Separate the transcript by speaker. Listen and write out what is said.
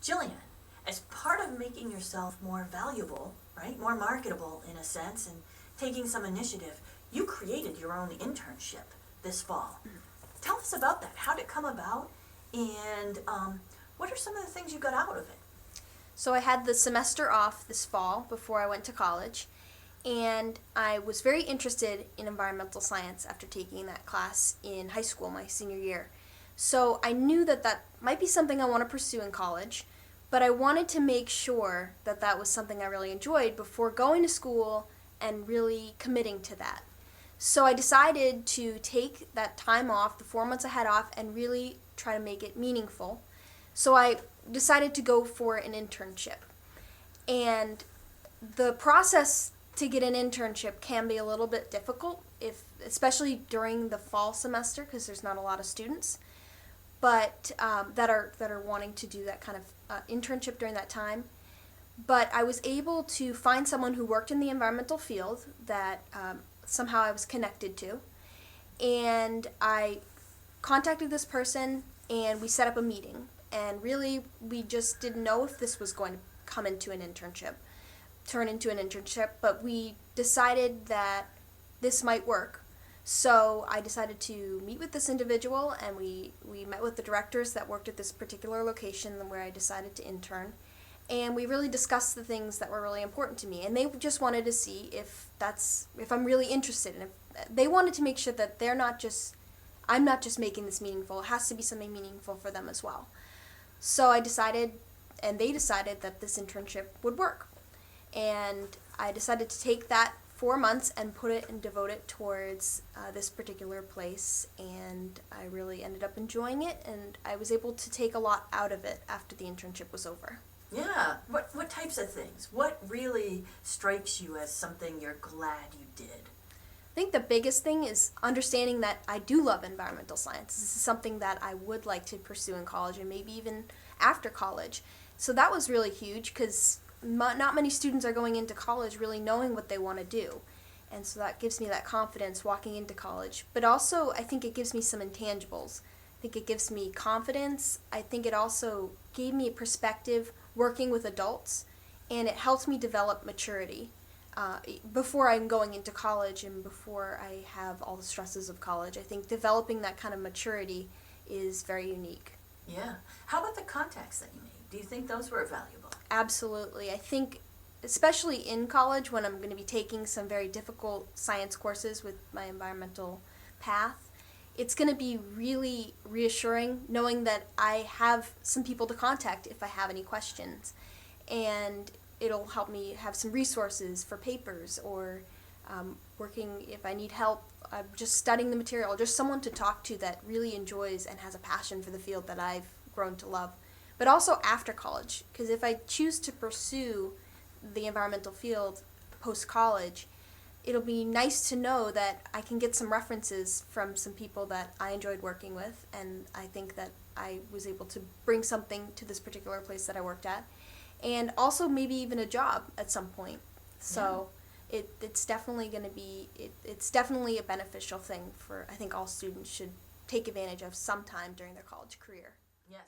Speaker 1: Jillian, as part of making yourself more valuable, right, more marketable in a sense, and taking some initiative, you created your own internship this fall. Tell us about that. How did it come about, and what are some of the things you got out of it?
Speaker 2: So I had the semester off this fall before I went to college, and I was very interested in environmental science after taking that class in high school, my senior year. So I knew that that might be something I want to pursue in college, but I wanted to make sure that that was something I really enjoyed before going to school and really committing to that. So I decided to take that time off, the 4 months I had off, and really try to make it meaningful. So I decided to go for an internship. And the process to get an internship can be a little bit difficult, especially during the fall semester, because there's not a lot of students, but that are wanting to do that kind of internship during that time. But I was able to find someone who worked in the environmental field that somehow I was connected to, and I contacted this person, and we set up a meeting. And really, we just didn't know if this was going to turn into an internship, but we decided that this might work. So I decided to meet with this individual, and we met with the directors that worked at this particular location where I decided to intern. And we really discussed the things that were really important to me. And they just wanted to see if I'm really interested. And if they wanted to make sure that I'm not just making this meaningful. It has to be something meaningful for them as well. So I decided, and they decided, that this internship would work. And I decided to take that 4 months and put it and devote it towards this particular place. And I really ended up enjoying it, and I was able to take a lot out of it after the internship was over.
Speaker 1: Yeah, what types of things? What really strikes you as something you're glad you did?
Speaker 2: I think the biggest thing is understanding that I do love environmental science. This is something that I would like to pursue in college and maybe even after college. So that was really huge because not many students are going into college really knowing what they want to do. And so that gives me that confidence walking into college. But also, I think it gives me some intangibles. I think it gives me confidence. I think it also gave me a perspective working with adults, and it helped me develop maturity. Before I'm going into college and before I have all the stresses of college, I think developing that kind of maturity is very unique.
Speaker 1: Yeah. How about the contacts that you made? Do you think those were valuable?
Speaker 2: Absolutely. I think, especially in college when I'm going to be taking some very difficult science courses with my environmental path, it's going to be really reassuring knowing that I have some people to contact if I have any questions. And it'll help me have some resources for papers or working if I need help, just studying the material, just someone to talk to that really enjoys and has a passion for the field that I've grown to love. But also after college, because if I choose to pursue the environmental field post-college, it'll be nice to know that I can get some references from some people that I enjoyed working with, and I think that I was able to bring something to this particular place that I worked at. And also maybe even a job at some point. So it's definitely going to be, it's definitely a beneficial thing for, I think all students should take advantage of sometime during their college career.
Speaker 1: Yes.